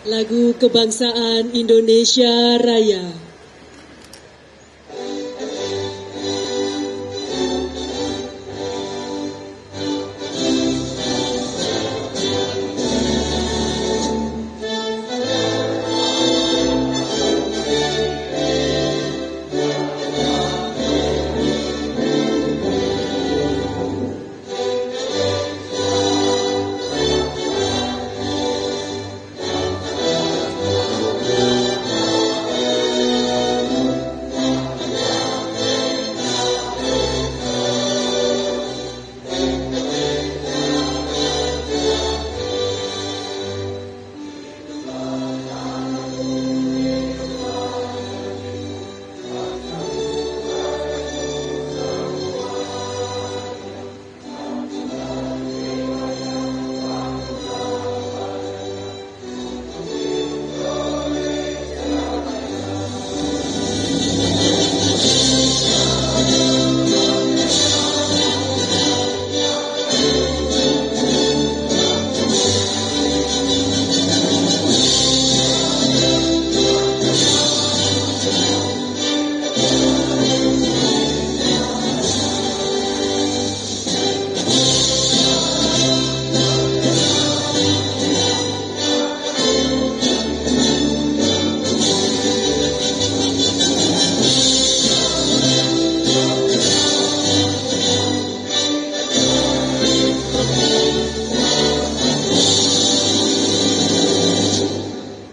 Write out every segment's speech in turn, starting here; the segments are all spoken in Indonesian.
Lagu Kebangsaan Indonesia Raya.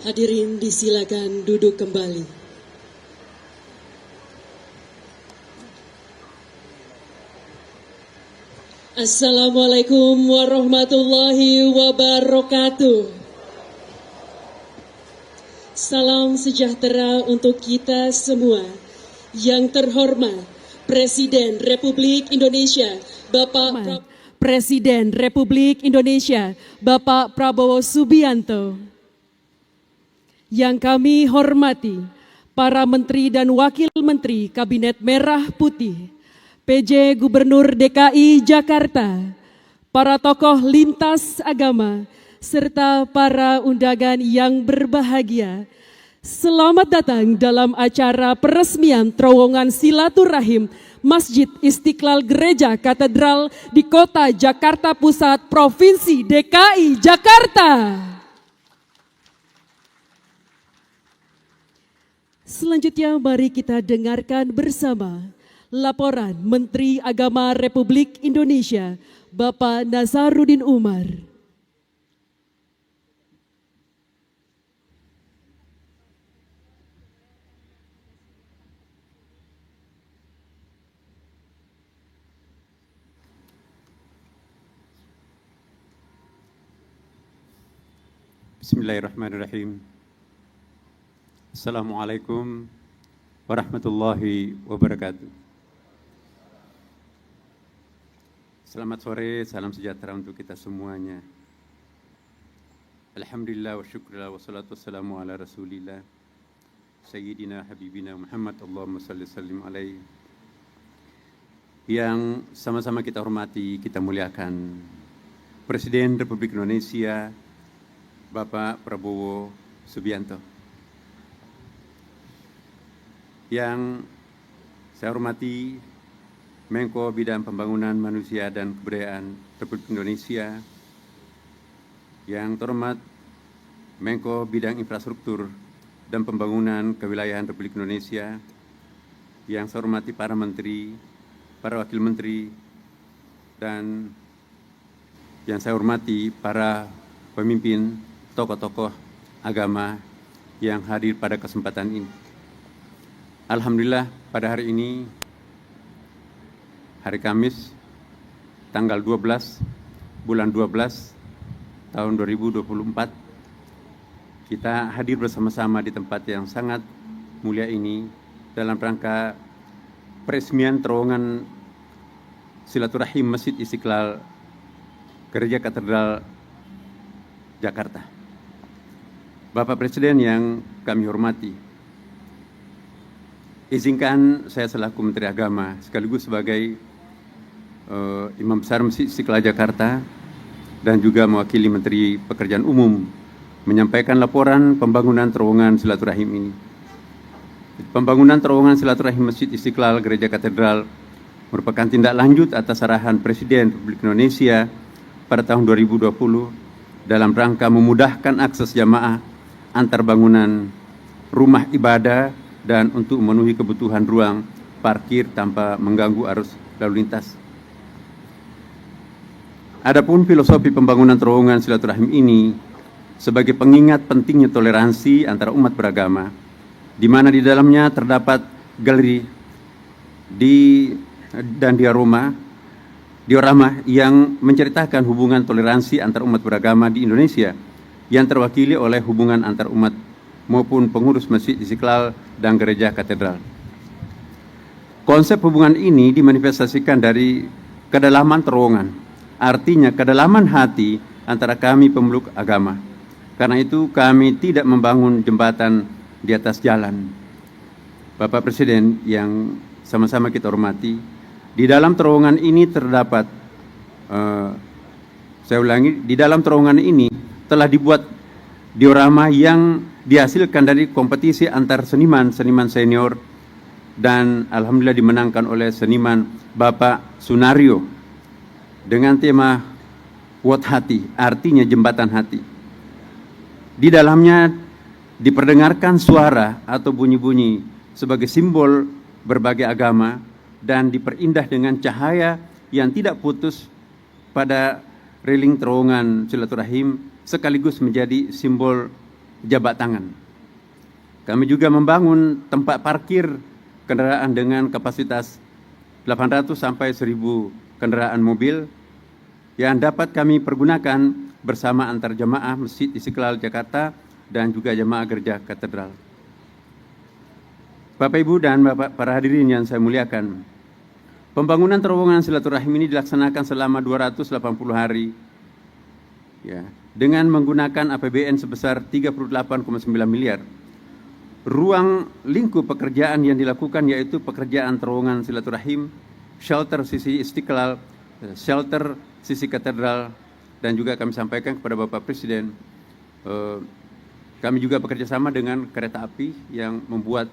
Hadirin disilakan duduk kembali. Assalamualaikum warahmatullahi wabarakatuh. Salam sejahtera untuk kita semua. Yang terhormat Presiden Republik Indonesia Bapak Presiden Republik Indonesia Bapak Prabowo Subianto. Yang kami hormati para Menteri dan Wakil Menteri Kabinet Merah Putih, PJ Gubernur DKI Jakarta, para tokoh lintas agama, serta para undangan yang berbahagia. Selamat datang dalam acara peresmian terowongan silaturahim Masjid Istiqlal Gereja Katedral di Kota Jakarta Pusat, Provinsi DKI Jakarta. Selanjutnya mari kita dengarkan bersama laporan Menteri Agama Republik Indonesia, Bapak Nazaruddin Umar. Bismillahirrahmanirrahim. Assalamualaikum warahmatullahi wabarakatuh. Selamat sore, salam sejahtera untuk kita semuanya. Alhamdulillah wa syukurillah wa salatu wassalamu ala rasulillah Sayyidina Habibina Muhammad, Allahumma salli sallim alaih. Yang sama-sama kita hormati, kita muliakan Presiden Republik Indonesia Bapak Prabowo Subianto. Yang saya hormati Menko Bidang Pembangunan Manusia dan Kebudayaan Republik Indonesia, yang terhormat Menko Bidang Infrastruktur dan Pembangunan Kewilayahan Republik Indonesia, yang saya hormati para menteri, para wakil menteri, dan yang saya hormati para pemimpin tokoh-tokoh agama yang hadir pada kesempatan ini. Alhamdulillah, pada hari ini, hari Kamis, tanggal 12 bulan 12 tahun 2024, kita hadir bersama-sama di tempat yang sangat mulia ini dalam rangka peresmian terowongan silaturahim Masjid Istiqlal Gereja Katedral Jakarta. Bapak Presiden yang kami hormati, izinkan saya selaku Menteri Agama sekaligus sebagai Imam Besar Masjid Istiqlal Jakarta dan juga mewakili Menteri Pekerjaan Umum menyampaikan laporan pembangunan terowongan silaturahim ini. Pembangunan terowongan silaturahim Masjid Istiqlal Gereja Katedral merupakan tindak lanjut atas arahan Presiden Republik Indonesia pada tahun 2020 dalam rangka memudahkan akses jamaah antar bangunan rumah ibadah dan untuk memenuhi kebutuhan ruang parkir tanpa mengganggu arus lalu lintas. Adapun filosofi pembangunan terowongan silaturahim ini sebagai pengingat pentingnya toleransi antara umat beragama, di mana di dalamnya terdapat galeri dan diorama yang menceritakan hubungan toleransi antar umat beragama di Indonesia yang terwakili oleh hubungan antar umat maupun pengurus Masjid Istiqlal dan Gereja Katedral. Konsep hubungan ini dimanifestasikan dari kedalaman terowongan, artinya kedalaman hati antara kami pemeluk agama. Karena itu kami tidak membangun jembatan di atas jalan. Bapak Presiden yang sama-sama kita hormati, di dalam terowongan ini terdapat, saya ulangi, di dalam terowongan ini telah dibuat diorama yang dihasilkan dari kompetisi antar seniman senior dan alhamdulillah dimenangkan oleh seniman Bapak Sunario dengan tema Wat Hati, artinya jembatan hati. Di dalamnya diperdengarkan suara atau bunyi-bunyi sebagai simbol berbagai agama dan diperindah dengan cahaya yang tidak putus pada railing terowongan silaturahim sekaligus menjadi simbol jabat tangan. Kami juga membangun tempat parkir kendaraan dengan kapasitas 800 sampai 1000 kendaraan mobil yang dapat kami pergunakan bersama antar jemaah Masjid Istiqlal Jakarta dan juga jemaah Gereja Katedral. Bapak Ibu dan Bapak para hadirin yang saya muliakan, pembangunan terowongan silaturahim ini dilaksanakan selama 280 hari ya, dengan menggunakan APBN sebesar 38,9 miliar. Ruang lingkup pekerjaan yang dilakukan yaitu pekerjaan terowongan silaturahim, shelter sisi Istiqlal, shelter sisi Katedral, dan juga kami sampaikan kepada Bapak Presiden, kami juga bekerja sama dengan kereta api yang membuat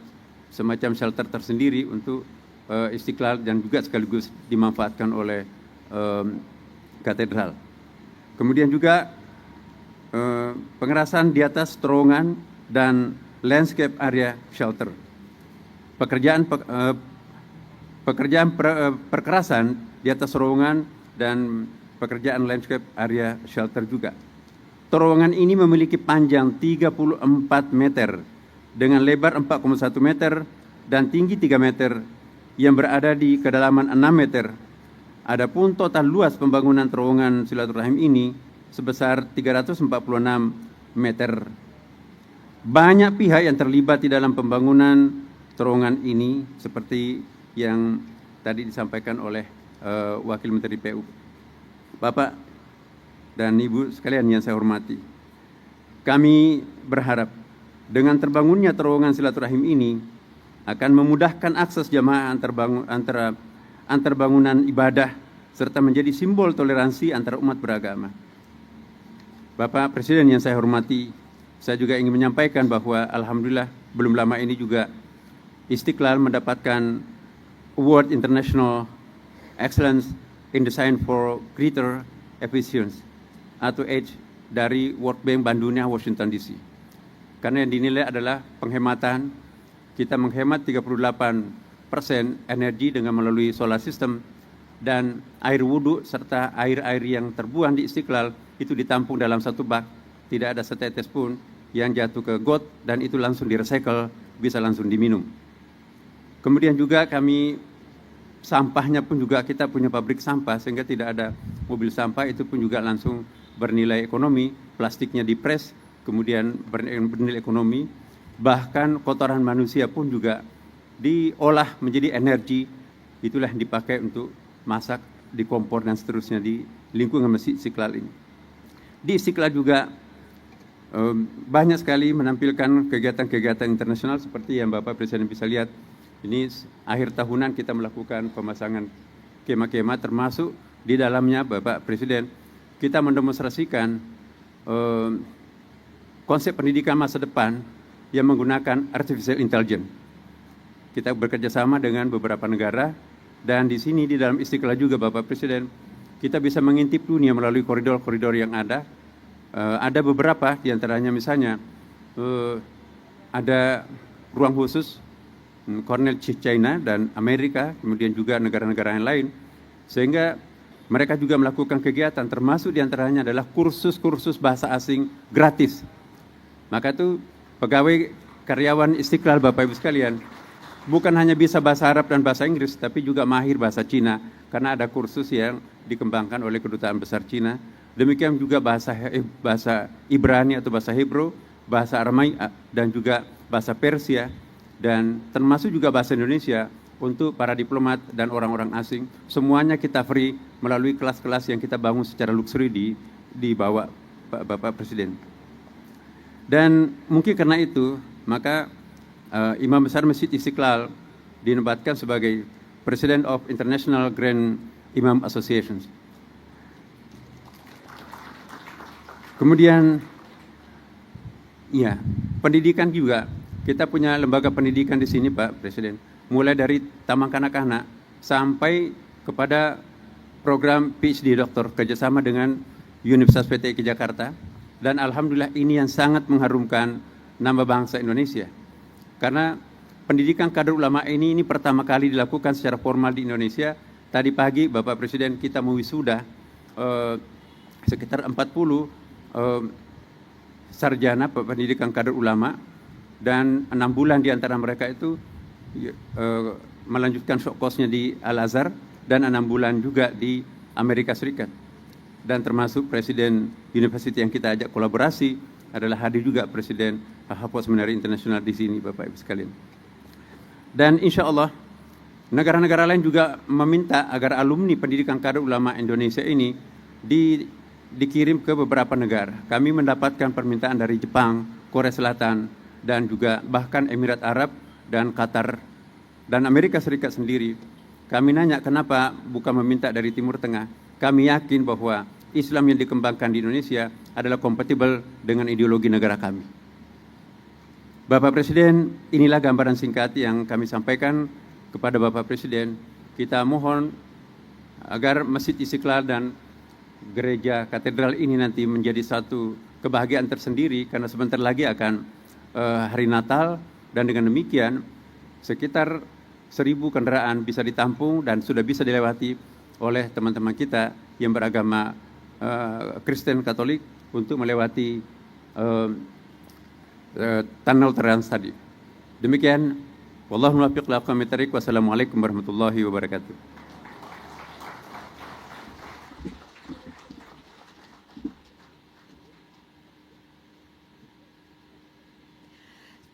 semacam shelter tersendiri untuk Istiqlal dan juga sekaligus dimanfaatkan oleh Katedral. Kemudian juga pengerasan di atas terowongan dan landscape area shelter. Perkerasan di atas terowongan dan pekerjaan landscape area shelter juga. Terowongan ini memiliki panjang 34 meter dengan lebar 4,1 meter dan tinggi 3 meter yang berada di kedalaman 6 meter. Adapun total luas pembangunan terowongan silaturahim ini sebesar 346 meter. Banyak pihak yang terlibat di dalam pembangunan terowongan ini seperti yang tadi disampaikan oleh Wakil Menteri PU. Bapak dan Ibu sekalian yang saya hormati, kami berharap dengan terbangunnya terowongan silaturahim ini akan memudahkan akses jamaah antar bangunan ibadah serta menjadi simbol toleransi antara umat beragama. Bapak Presiden yang saya hormati, saya juga ingin menyampaikan bahwa alhamdulillah belum lama ini juga Istiqlal mendapatkan Award International Excellence in Design for Greater Efficiency atau EDGE dari World Bank Bandung, Washington DC. Karena yang dinilai adalah penghematan, kita menghemat 38% energi dengan melalui solar system, dan air wudhu serta air-air yang terbuang di Istiqlal itu ditampung dalam satu bak, tidak ada setetes pun yang jatuh ke got dan itu langsung direcycle, bisa langsung diminum. Kemudian juga kami sampahnya pun juga kita punya pabrik sampah sehingga tidak ada mobil sampah, itu pun juga langsung bernilai ekonomi, plastiknya dipres kemudian bernilai ekonomi, bahkan kotoran manusia pun juga diolah menjadi energi, itulah yang dipakai untuk masak di kompor dan seterusnya di lingkungan Masjid Istiqlal ini. Di Istiqlal juga banyak sekali menampilkan kegiatan-kegiatan internasional seperti yang Bapak Presiden bisa lihat. Ini akhir tahunan kita melakukan pemasangan kema-kema, termasuk di dalamnya Bapak Presiden kita mendemonstrasikan konsep pendidikan masa depan yang menggunakan artificial intelligence. Kita bekerja sama dengan beberapa negara, dan di sini di dalam Istiqlal juga Bapak Presiden, kita bisa mengintip dunia melalui koridor-koridor yang ada. Ada beberapa, diantaranya misalnya ada ruang khusus Cornell China dan Amerika, kemudian juga negara-negara yang lain, sehingga mereka juga melakukan kegiatan, termasuk diantaranya adalah kursus-kursus bahasa asing gratis. Maka itu pegawai karyawan Istiqlal Bapak Ibu sekalian, bukan hanya bisa bahasa Arab dan bahasa Inggris, tapi juga mahir bahasa Cina, karena ada kursus yang dikembangkan oleh Kedutaan Besar Cina. Demikian juga bahasa Ibrani atau bahasa Hebrew, bahasa Aramai, dan juga bahasa Persia, dan termasuk juga bahasa Indonesia untuk para diplomat dan orang-orang asing. Semuanya kita free melalui kelas-kelas yang kita bangun secara luxury di bawah Bapak Presiden. Dan mungkin karena itu, maka Imam Besar Masjid Istiqlal dinobatkan sebagai President of International Grand Imam Association. Kemudian, ya, pendidikan juga. Kita punya lembaga pendidikan di sini, Pak Presiden. Mulai dari taman kanak-kanak sampai kepada program PhD doktor kerjasama dengan Universitas PTIK Jakarta. Dan alhamdulillah ini yang sangat mengharumkan nama bangsa Indonesia. Karena pendidikan kader ulama ini pertama kali dilakukan secara formal di Indonesia. Tadi pagi Bapak Presiden kita mewisuda sekitar 40 sarjana pendidikan kader ulama. Dan 6 bulan di antara mereka itu melanjutkan short course-nya di Al-Azhar dan 6 bulan juga di Amerika Serikat. Dan termasuk Presiden University yang kita ajak kolaborasi adalah hadir juga Presiden Harvard Seminari Internasional di sini, Bapak Ibu sekalian. Dan insya Allah negara-negara lain juga meminta agar alumni pendidikan kader ulama Indonesia ini dikirim ke beberapa negara. Kami mendapatkan permintaan dari Jepang, Korea Selatan, dan juga bahkan Emirat Arab dan Qatar dan Amerika Serikat sendiri. Kami nanya kenapa bukan meminta dari Timur Tengah. Kami yakin bahwa Islam yang dikembangkan di Indonesia adalah kompatibel dengan ideologi negara kami. Bapak Presiden, inilah gambaran singkat yang kami sampaikan kepada Bapak Presiden. Kita mohon agar Masjid Istiqlal dan Gereja Katedral ini nanti menjadi satu kebahagiaan tersendiri, karena sebentar lagi akan hari Natal, dan dengan demikian sekitar 1.000 kendaraan bisa ditampung dan sudah bisa dilewati oleh teman-teman kita yang beragama Kristen Katolik untuk melewati tunnel Trans tadi. Demikian, wallahu muwaffiq li aqwamit thariq. Wassalamualaikum warahmatullahi wabarakatuh.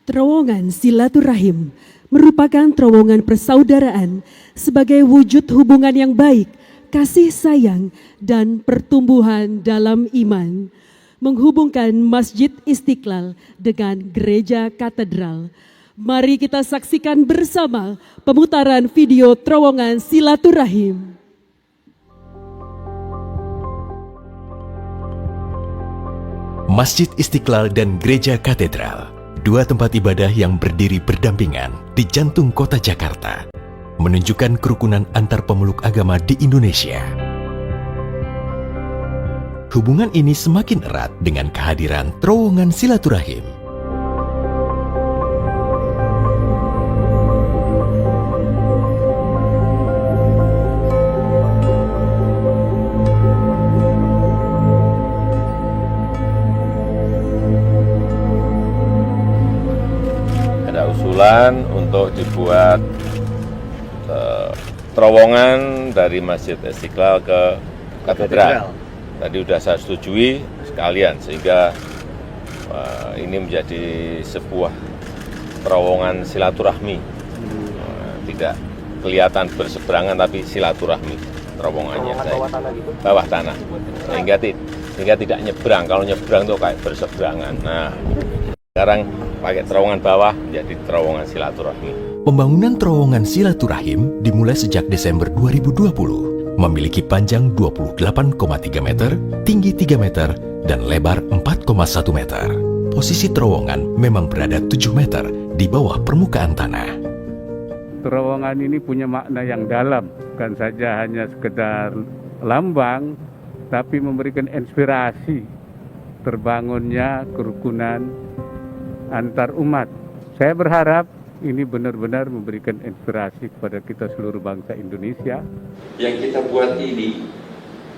Terowongan silaturahim merupakan terowongan persaudaraan sebagai wujud hubungan yang baik, kasih sayang, dan pertumbuhan dalam iman, menghubungkan Masjid Istiqlal dengan Gereja Katedral. Mari kita saksikan bersama pemutaran video terowongan silaturahim. Masjid Istiqlal dan Gereja Katedral, dua tempat ibadah yang berdiri berdampingan di jantung kota Jakarta, menunjukkan kerukunan antar pemeluk agama di Indonesia. Hubungan ini semakin erat dengan kehadiran terowongan silaturahim. Untuk dibuat terowongan dari Masjid Istiqlal ke Katedral. Tadi sudah saya setujui sekalian, sehingga ini menjadi sebuah terowongan silaturahmi. Tidak kelihatan berseberangan, tapi silaturahmi terowongannya. Bawah tanah gitu? Bawah tanah, sehingga tidak nyebrang. Kalau nyebrang itu kayak berseberangan. Nah, sekarang pakai terowongan bawah menjadi terowongan silaturahmi. Pembangunan terowongan silaturahim dimulai sejak Desember 2020, memiliki panjang 28,3 meter, tinggi 3 meter, dan lebar 4,1 meter. posisi terowongan memang berada 7 meter di bawah permukaan tanah. Terowongan ini punya makna yang dalam, bukan saja hanya sekedar lambang, tapi memberikan inspirasi terbangunnya kerukunan antar umat. Saya berharap ini benar-benar memberikan inspirasi kepada kita seluruh bangsa Indonesia. Yang kita buat ini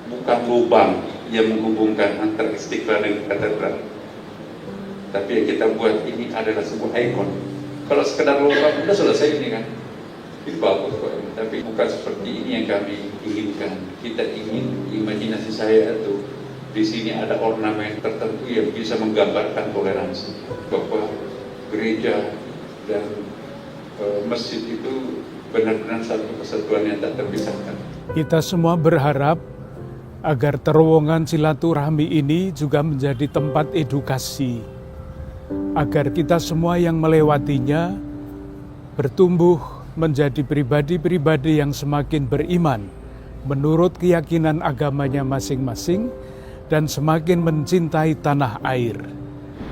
bukan lubang yang menghubungkan antara Istiqlal dan katedral, tapi yang kita buat ini adalah sebuah ikon. Kalau sekedar lubang sudah selesai ini kan, itu bagus kok. Tapi bukan seperti ini yang kami inginkan. Kita ingin, imajinasi saya itu di sini ada ornamen tertentu yang bisa menggambarkan toleransi, bahwa gereja dan masjid itu benar-benar satu kesatuan yang tak terpisahkan. Kita semua berharap agar terowongan silaturahmi ini juga menjadi tempat edukasi, agar kita semua yang melewatinya bertumbuh menjadi pribadi-pribadi yang semakin beriman menurut keyakinan agamanya masing-masing dan semakin mencintai tanah air.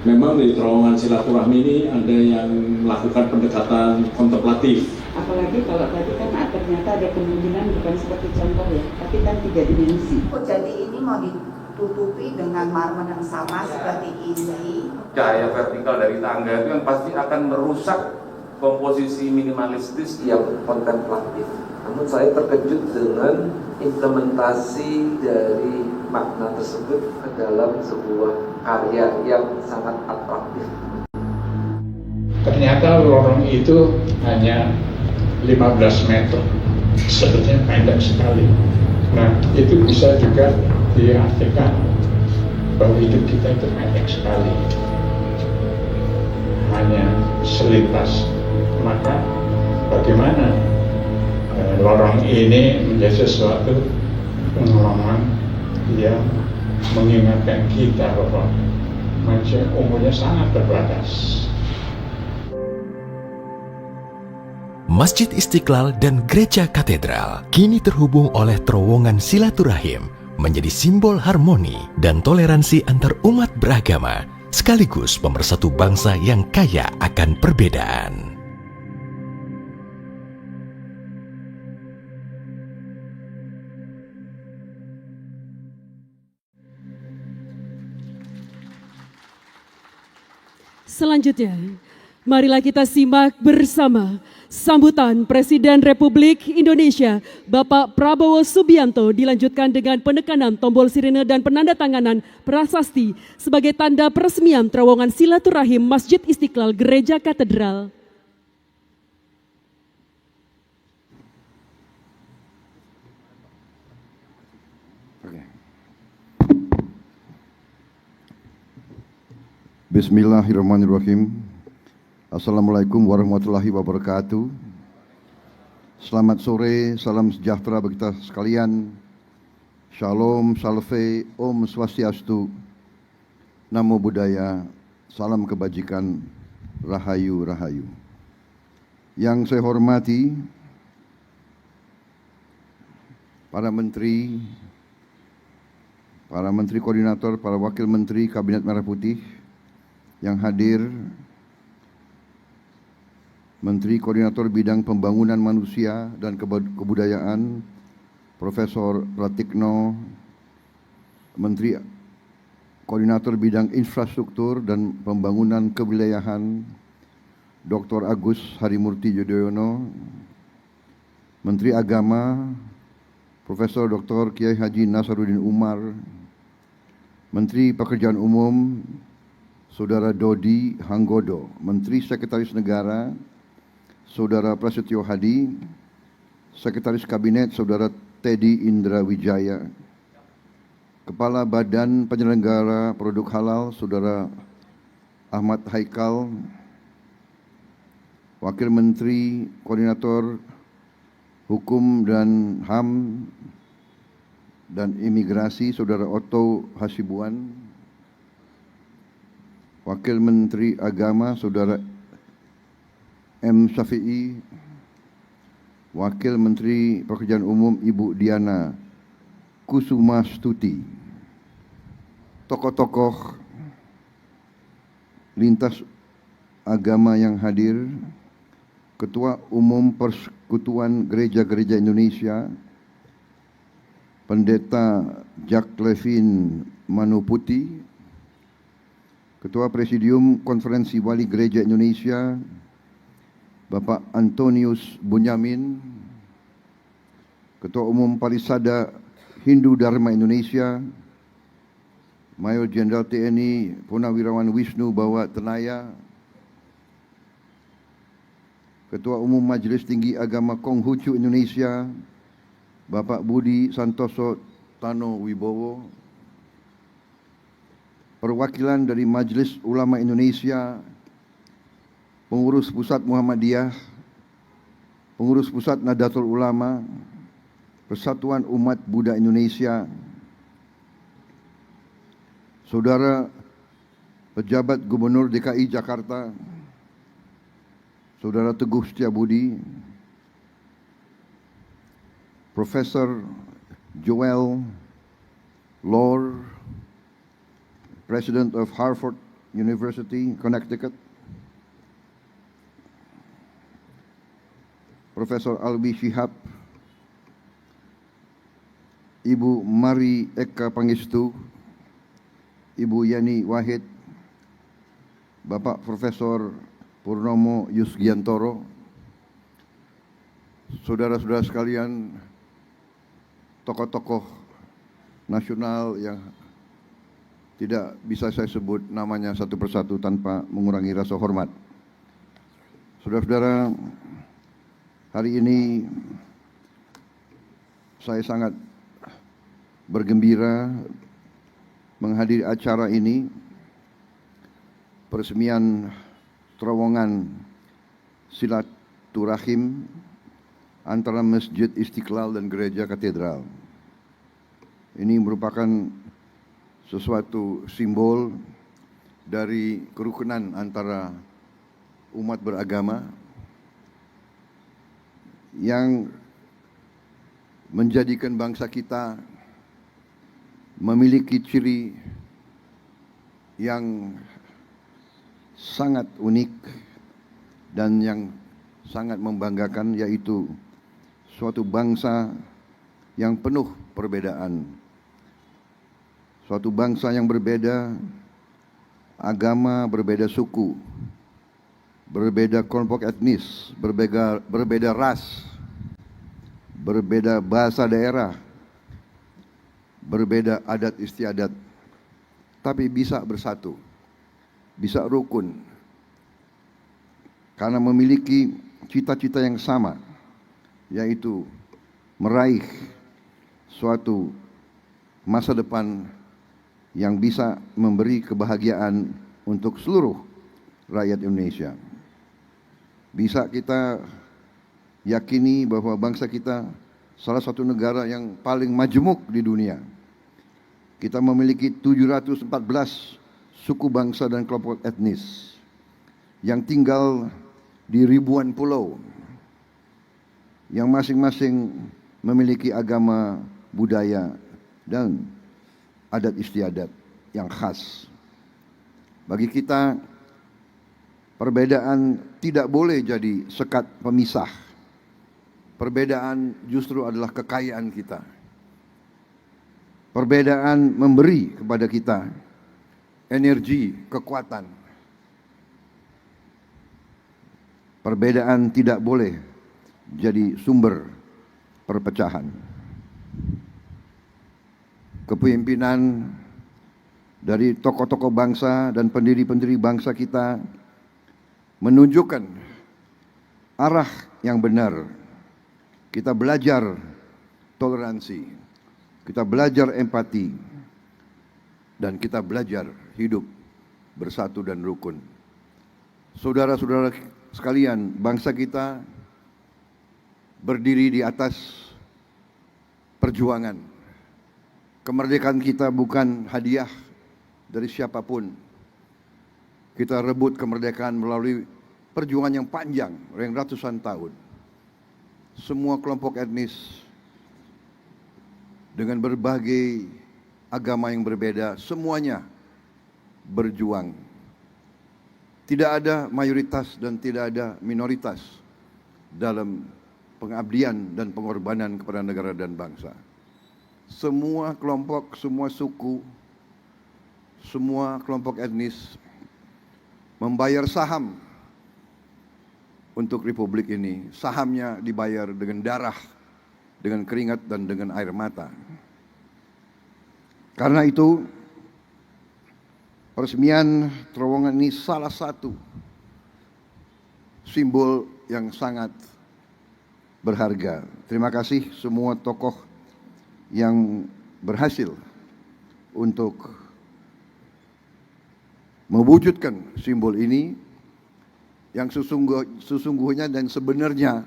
Memang di terowongan silaturahmi ini ada yang melakukan pendekatan kontemplatif. Apalagi kalau tadi kan ternyata ada kemungkinan bukan seperti contoh ya, tapi kan 3 dimensi. Jadi ini mau ditutupi dengan marmer yang sama seperti ini. Cahaya vertikal dari tangga itu kan pasti akan merusak komposisi minimalistis yang kontemplatif. Namun saya terkejut dengan implementasi dari makna tersebut ke dalam sebuah karya yang sangat atraktif. Ternyata lorong itu hanya 15 meter, sebetulnya pendek sekali. Nah, itu bisa juga diartikan bahwa hidup kita itu pendek sekali, hanya selintas. Maka bagaimana lorong ini menjadi sesuatu pengalaman yang mengingatkan kita bahwa manusia umurnya sangat terbatas. Masjid Istiqlal dan Gereja Katedral kini terhubung oleh terowongan silaturahim menjadi simbol harmoni dan toleransi antar umat beragama, sekaligus pemersatu bangsa yang kaya akan perbedaan. Selanjutnya, marilah kita simak bersama sambutan Presiden Republik Indonesia Bapak Prabowo Subianto dilanjutkan dengan penekanan tombol sirine dan penandatanganan prasasti sebagai tanda peresmian terowongan silaturahim Masjid Istiqlal Gereja Katedral. Bismillahirrahmanirrahim. Assalamualaikum warahmatullahi wabarakatuh. Selamat sore, salam sejahtera bagi kita sekalian. Shalom, salve, Om Swastiastu, Namo Buddhaya, salam kebajikan, Rahayu, Rahayu. Yang saya hormati para menteri koordinator, para wakil menteri Kabinet Merah Putih yang hadir, Menteri Koordinator Bidang Pembangunan Manusia dan Kebudayaan, Profesor Pratikno, Menteri Koordinator Bidang Infrastruktur dan Pembangunan Kewilayahan, Dr. Agus Harimurti Yudhoyono, Menteri Agama, Profesor Dr. Kiai Haji Nasaruddin Umar, Menteri Pekerjaan Umum, Saudara Dodi Hanggodo, Menteri Sekretaris Negara, Saudara Prasetyo Hadi, Sekretaris Kabinet, Saudara Teddy Indra Wijaya, Kepala Badan Penyelenggara Produk Halal, Saudara Ahmad Haikal, Wakil Menteri Koordinator Hukum dan HAM dan Imigrasi, Saudara Otto Hasibuan, Wakil Menteri Agama, Saudara M. Syafi'i, Wakil Menteri Pekerjaan Umum Ibu Diana Kusumastuti, tokoh-tokoh lintas agama yang hadir, Ketua Umum Persekutuan Gereja-Gereja Indonesia, Pendeta Jack Levin Manuputi, Ketua Presidium Konferensi Wali Gereja Indonesia, Bapak Antonius Bunyamin, Ketua Umum Parisada Hindu Dharma Indonesia, Mayor Jenderal TNI Purnawirawan Wisnu Bawa Tenaya, Ketua Umum Majelis Tinggi Agama Konghucu Indonesia, Bapak Budi Santoso Tano Wibowo, perwakilan dari Majelis Ulama Indonesia, Pengurus Pusat Muhammadiyah, Pengurus Pusat Nahdlatul Ulama, Persatuan Umat Buddha Indonesia, Saudara Pejabat Gubernur DKI Jakarta, Saudara Teguh Setiabudi, Profesor Joel Lore, President of Harvard University, Connecticut, Profesor Albi Shihab, Ibu Mari Eka Pangestu, Ibu Yani Wahid, Bapak Profesor Purnomo Yusgiantoro, saudara-saudara sekalian, tokoh-tokoh nasional yang tidak bisa saya sebut namanya satu persatu tanpa mengurangi rasa hormat. Saudara-saudara, hari ini saya sangat bergembira menghadiri acara ini, peresmian terowongan silaturahim antara Masjid Istiqlal dan Gereja Katedral. Ini merupakan sesuatu simbol dari kerukunan antara umat beragama yang menjadikan bangsa kita memiliki ciri yang sangat unik dan yang sangat membanggakan, yaitu suatu bangsa yang penuh perbedaan, suatu bangsa yang berbeda agama, berbeda suku, berbeda kelompok etnis, berbeda ras, berbeda bahasa daerah, berbeda adat istiadat, tapi bisa bersatu, bisa rukun, karena memiliki cita-cita yang sama, yaitu meraih suatu masa depan yang bisa memberi kebahagiaan untuk seluruh rakyat Indonesia. Bisa kita yakini bahwa bangsa kita salah satu negara yang paling majemuk di dunia. Kita memiliki 714 suku bangsa dan kelompok etnis yang tinggal di ribuan pulau, yang masing-masing memiliki agama, budaya, dan adat istiadat yang khas. Bagi kita, perbedaan tidak boleh jadi sekat pemisah. Perbedaan justru adalah kekayaan kita. Perbedaan memberi kepada kita energi, kekuatan. Perbedaan tidak boleh jadi sumber perpecahan. Kepemimpinan dari tokoh-tokoh bangsa dan pendiri-pendiri bangsa kita menunjukkan arah yang benar. Kita belajar toleransi, kita belajar empati, dan kita belajar hidup bersatu dan rukun. Saudara-saudara sekalian, bangsa kita berdiri di atas perjuangan. Kemerdekaan kita bukan hadiah dari siapapun. Kita rebut kemerdekaan melalui perjuangan yang panjang, yang ratusan tahun. Semua kelompok etnis dengan berbagai agama yang berbeda, semuanya berjuang Tidak ada mayoritas dan tidak ada minoritas dalam pengabdian dan pengorbanan kepada negara dan bangsa. Semua kelompok, semua suku, semua kelompok etnis membayar saham untuk republik ini. Sahamnya dibayar dengan darah, dengan keringat dan dengan air mata. Karena itu, peresmian terowongan ini salah satu simbol yang sangat berharga. Terima kasih semua tokoh yang berhasil untuk mewujudkan simbol ini yang sesungguhnya dan sebenarnya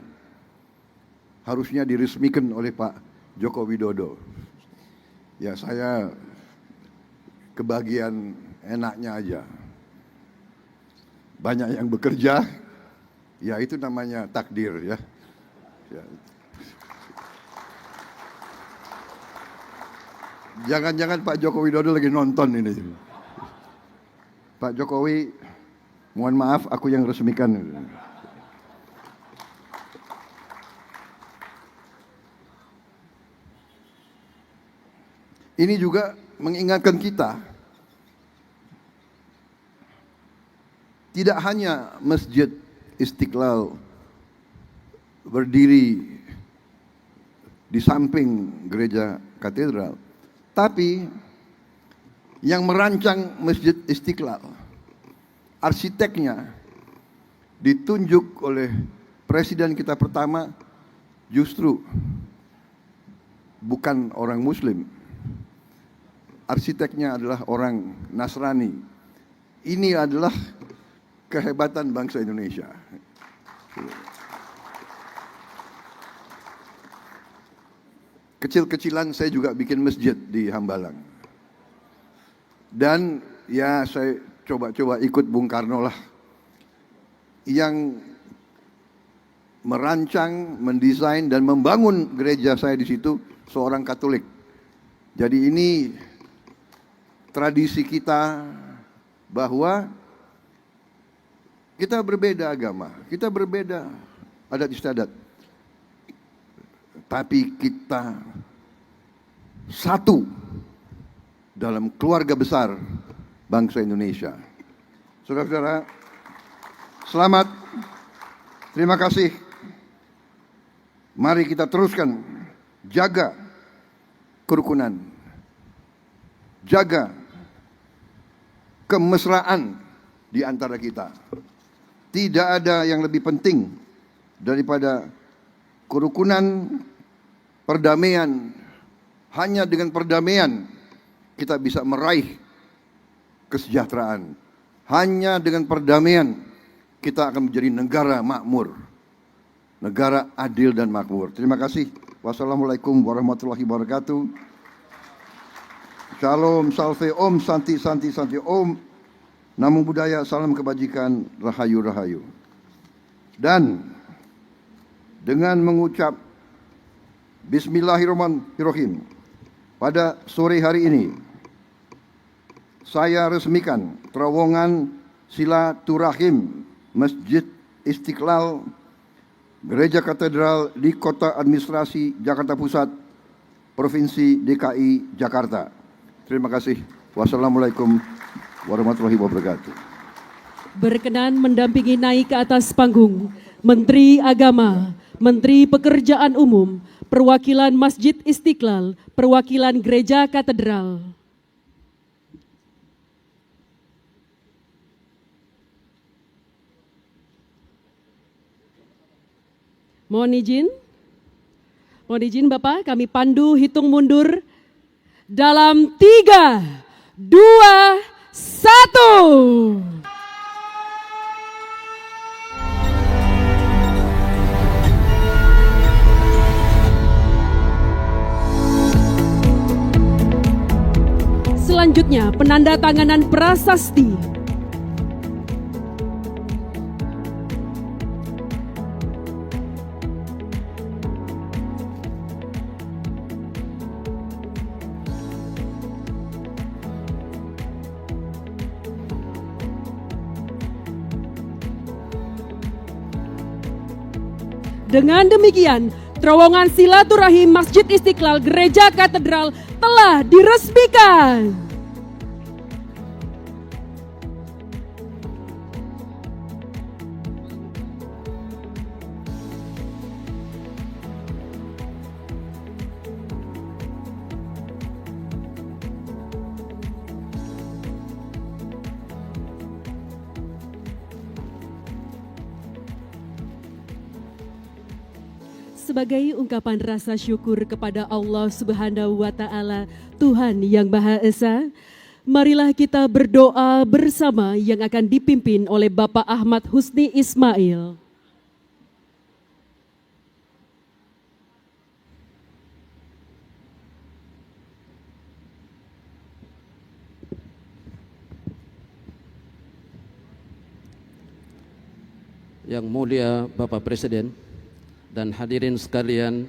harusnya diresmikan oleh Pak Joko Widodo. Ya, saya kebagian enaknya aja. Banyak yang bekerja, ya itu namanya takdir ya. Jangan-jangan Pak Joko Widodo lagi nonton ini. Pak Jokowi, mohon maaf aku yang resmikan. Ini juga mengingatkan kita, tidak hanya Masjid Istiqlal berdiri di samping gereja katedral, tapi yang merancang Masjid Istiqlal, arsiteknya ditunjuk oleh presiden kita pertama justru bukan orang Muslim. Arsiteknya adalah orang Nasrani. Ini adalah kehebatan bangsa Indonesia. Kecil-kecilan saya juga bikin masjid di Hambalang. Dan ya saya coba-coba ikut Bung Karno lah. Yang merancang, mendesain dan membangun gereja saya di situ seorang Katolik. Jadi ini tradisi kita bahwa kita berbeda agama, kita berbeda adat istiadat, tapi kita satu dalam keluarga besar bangsa Indonesia. Saudara-saudara, selamat, terima kasih. Mari kita teruskan jaga kerukunan, jaga kemesraan di antara kita. Tidak ada yang lebih penting daripada kerukunan, perdamaian. Hanya dengan perdamaian kita bisa meraih kesejahteraan. Hanya dengan perdamaian kita akan menjadi negara makmur, negara adil dan makmur. Terima kasih. Wassalamualaikum warahmatullahi wabarakatuh. Shalom, salve, om, santi, santi, santi, om. Namo Buddhaya, salam kebajikan, rahayu, rahayu. Dan dengan mengucap Bismillahirrahmanirrahim, pada sore hari ini saya resmikan terowongan silaturahim Masjid Istiqlal Gereja Katedral di Kota Administrasi Jakarta Pusat, Provinsi DKI Jakarta. Terima kasih. Wassalamualaikum warahmatullahi wabarakatuh. Berkenan mendampingi naik ke atas panggung Menteri Agama, Menteri Pekerjaan Umum, Perwakilan Masjid Istiqlal, Perwakilan Gereja Katedral. Mohon izin Bapak, kami pandu hitung mundur dalam 3, 2, 1. Selanjutnya, penandatanganan prasasti. Dengan demikian, terowongan silaturahim Masjid Istiqlal Gereja Katedral telah diresmikan. Sebagai ungkapan rasa syukur kepada Allah Subhanahu wa Ta'ala, Tuhan yang Maha Esa, marilah kita berdoa bersama yang akan dipimpin oleh Bapak Ahmad Husni Ismail. Yang mulia Bapak Presiden dan hadirin sekalian,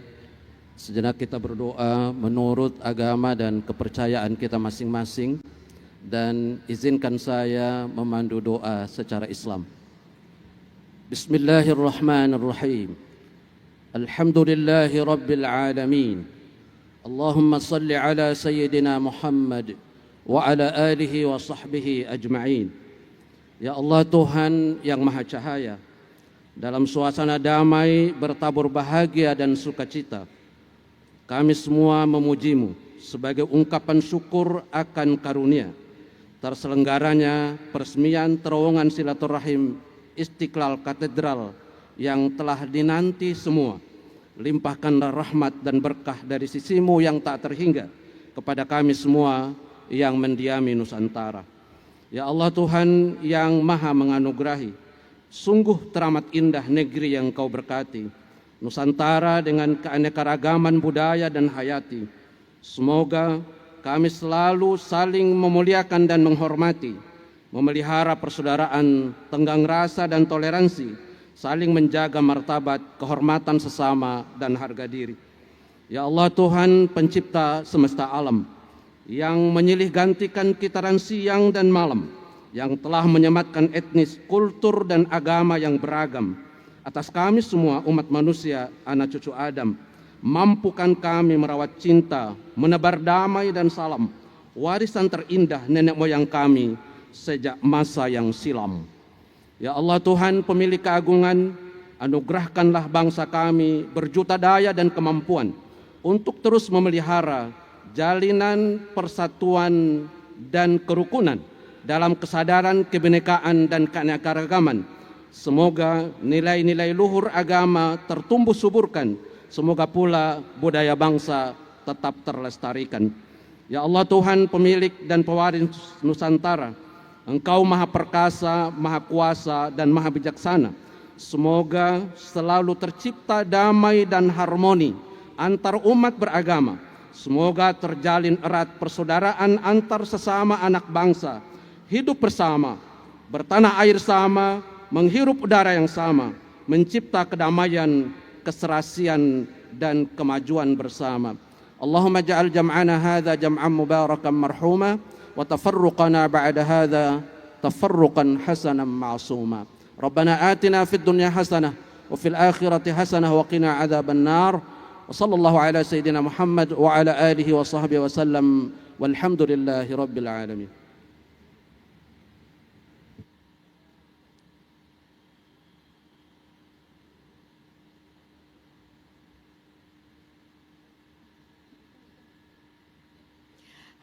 sejenak kita berdoa menurut agama dan kepercayaan kita masing-masing, dan izinkan saya memandu doa secara Islam. Bismillahirrahmanirrahim. Alhamdulillahi Rabbil Alamin. Allahumma salli ala Sayyidina Muhammad wa ala alihi wa sahbihi ajma'in. Ya Allah, Tuhan yang Maha Cahaya, dalam suasana damai, bertabur bahagia dan sukacita, kami semua memuji-Mu sebagai ungkapan syukur akan karunia terselenggaranya peresmian terowongan silaturahim Istiqlal Katedral yang telah dinanti semua. Limpahkanlah rahmat dan berkah dari sisi-Mu yang tak terhingga kepada kami semua yang mendiami Nusantara. Ya Allah, Tuhan yang Maha menganugerahi, sungguh teramat indah negeri yang Kau berkati, Nusantara dengan keanekaragaman budaya dan hayati. Semoga kami selalu saling memuliakan dan menghormati, memelihara persaudaraan, tenggang rasa dan toleransi, saling menjaga martabat, kehormatan sesama dan harga diri. Ya Allah, Tuhan pencipta semesta alam, yang menyilih gantikan kitaran siang dan malam, yang telah menyematkan etnis, kultur, dan agama yang beragam atas kami semua umat manusia, anak cucu Adam. Mampukan kami merawat cinta, menebar damai dan salam, warisan terindah nenek moyang kami sejak masa yang silam. Ya Allah, Tuhan pemilik keagungan, anugerahkanlah bangsa kami berjuta daya dan kemampuan untuk terus memelihara jalinan persatuan dan kerukunan dalam kesadaran kebinekaan dan keanekaragaman. Semoga nilai-nilai luhur agama tertumbuh suburkan. Semoga pula budaya bangsa tetap terlestarikan. Ya Allah, Tuhan pemilik dan pewaris Nusantara, Engkau Maha Perkasa, Maha Kuasa, dan Maha Bijaksana. Semoga selalu tercipta damai dan harmoni antar umat beragama. Semoga terjalin erat persaudaraan antar sesama anak bangsa, hidup bersama, bertanah air sama, menghirup udara yang sama, mencipta kedamaian, keserasian, dan kemajuan bersama. Allahumma ja'al jam'ana hadha jam'an mubarakan marhuma, wa tafarruqana ba'da hadha tafarruqan hasanan ma'suma. Rabbana atina fid dunya hasanah wa fil akhirati hasanah wa qina adzaban nar. Wa sallallahu ala sayyidina Muhammad wa ala alihi wa sahbihi wa sallam. Walhamdulillahi rabbil alamin.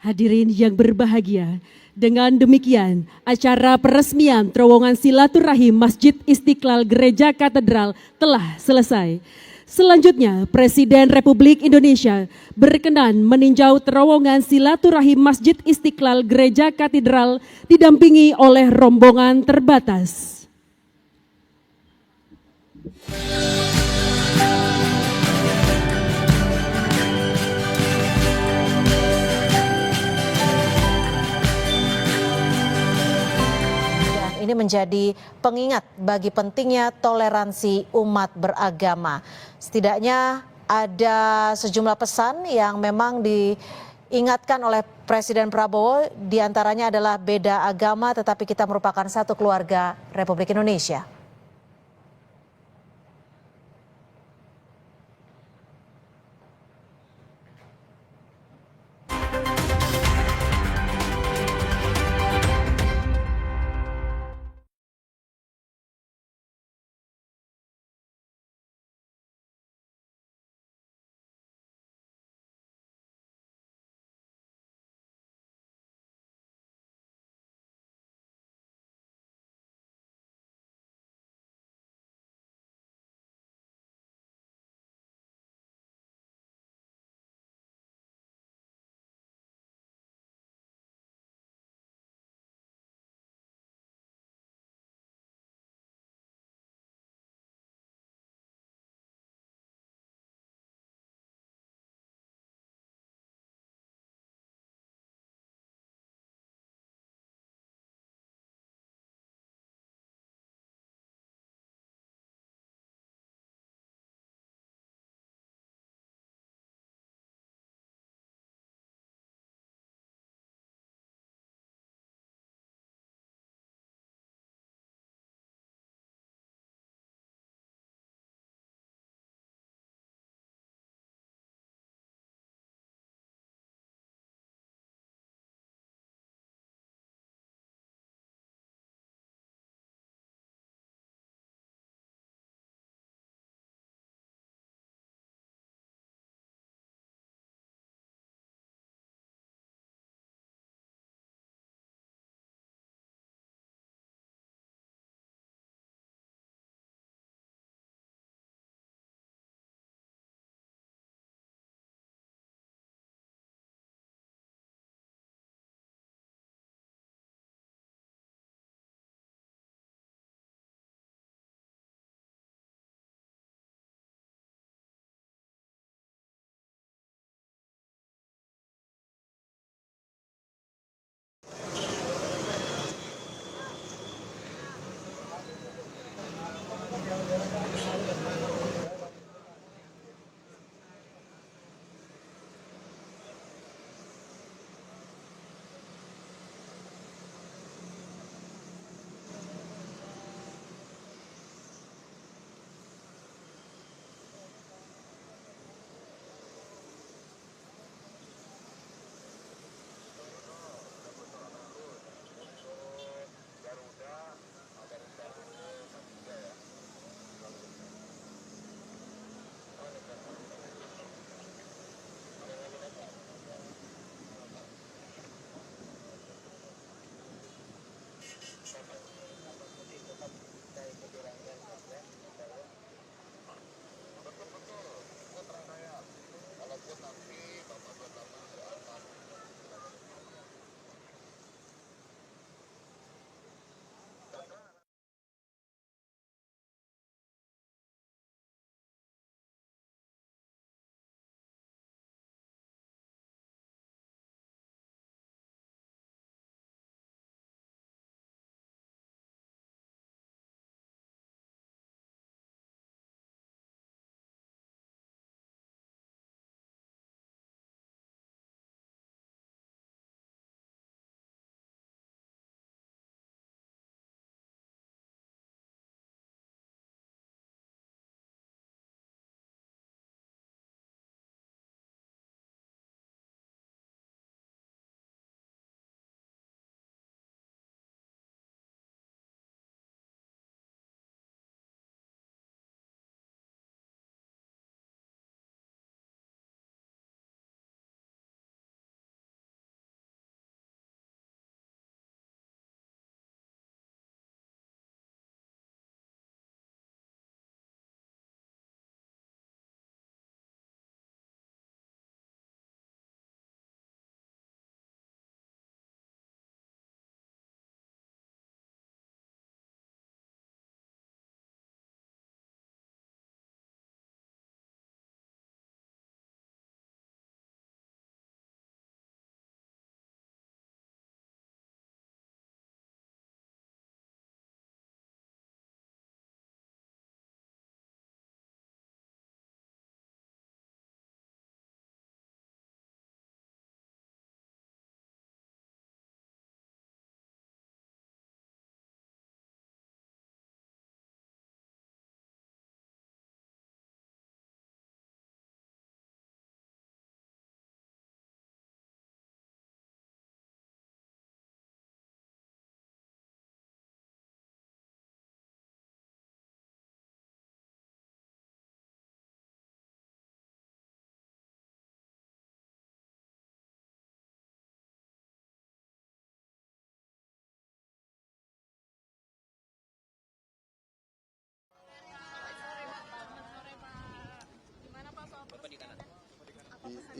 Hadirin yang berbahagia, dengan demikian acara peresmian terowongan silaturahim Masjid Istiqlal Gereja Katedral telah selesai. Selanjutnya, Presiden Republik Indonesia berkenan meninjau terowongan silaturahim Masjid Istiqlal Gereja Katedral didampingi oleh rombongan terbatas. Ini menjadi pengingat bagi pentingnya toleransi umat beragama. Setidaknya ada sejumlah pesan yang memang diingatkan oleh Presiden Prabowo, diantaranya adalah beda agama tetapi kita merupakan satu keluarga Republik Indonesia.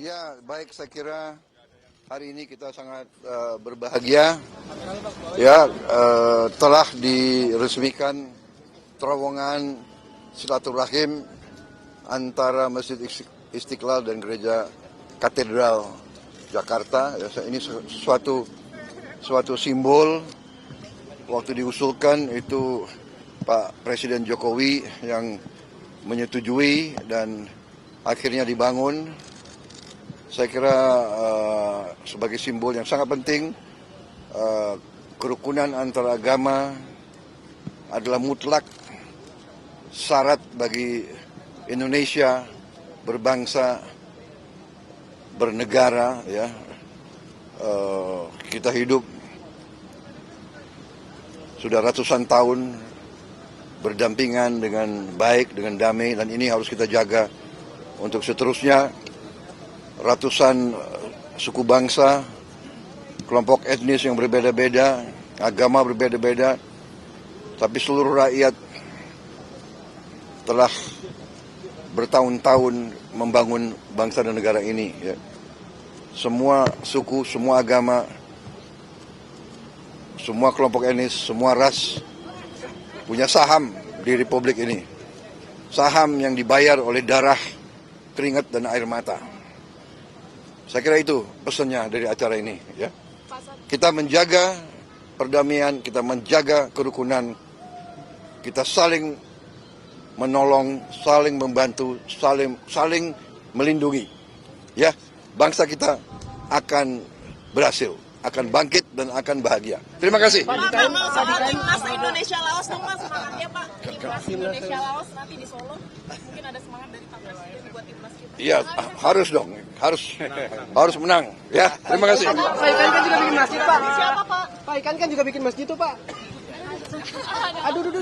Ya, baik, saya kira hari ini kita sangat berbahagia. Ya, telah diresmikan terowongan silaturahim antara Masjid Istiqlal dan Gereja Katedral Jakarta. Ya, ini suatu simbol. Waktu diusulkan itu Pak Presiden Jokowi yang menyetujui dan akhirnya dibangun. Saya kira sebagai simbol yang sangat penting, kerukunan antara agama adalah mutlak syarat bagi Indonesia berbangsa, bernegara. Ya, kita hidup sudah ratusan tahun berdampingan dengan baik, dengan damai, dan ini harus kita jaga untuk seterusnya. Ratusan suku bangsa, kelompok etnis yang berbeda-beda, agama berbeda-beda, tapi seluruh rakyat telah bertahun-tahun membangun bangsa dan negara ini. Ya. Semua suku, semua agama, semua kelompok etnis, semua ras punya saham di Republik ini. Saham yang dibayar oleh darah, keringat, dan air mata. Saya kira itu pesannya dari acara ini. Ya. Kita menjaga perdamaian, kita menjaga kerukunan, kita saling menolong, saling membantu, saling melindungi. Ya, bangsa kita akan berhasil, akan bangkit dan akan bahagia. Terima kasih. Pak, timnas Indonesia Laos dong Pak, semangatnya Pak. Timnas Indonesia Laos nanti di Solo. Mungkin ada semangat dari Pak Presiden buat timnas kita. Iya, harus dong, harus menang. Ya, terima kasih. Pak Ikan kan juga bikin masjid Pak. Siapa Pak? Pak Ikan kan juga bikin masjid tuh Pak. Aduh.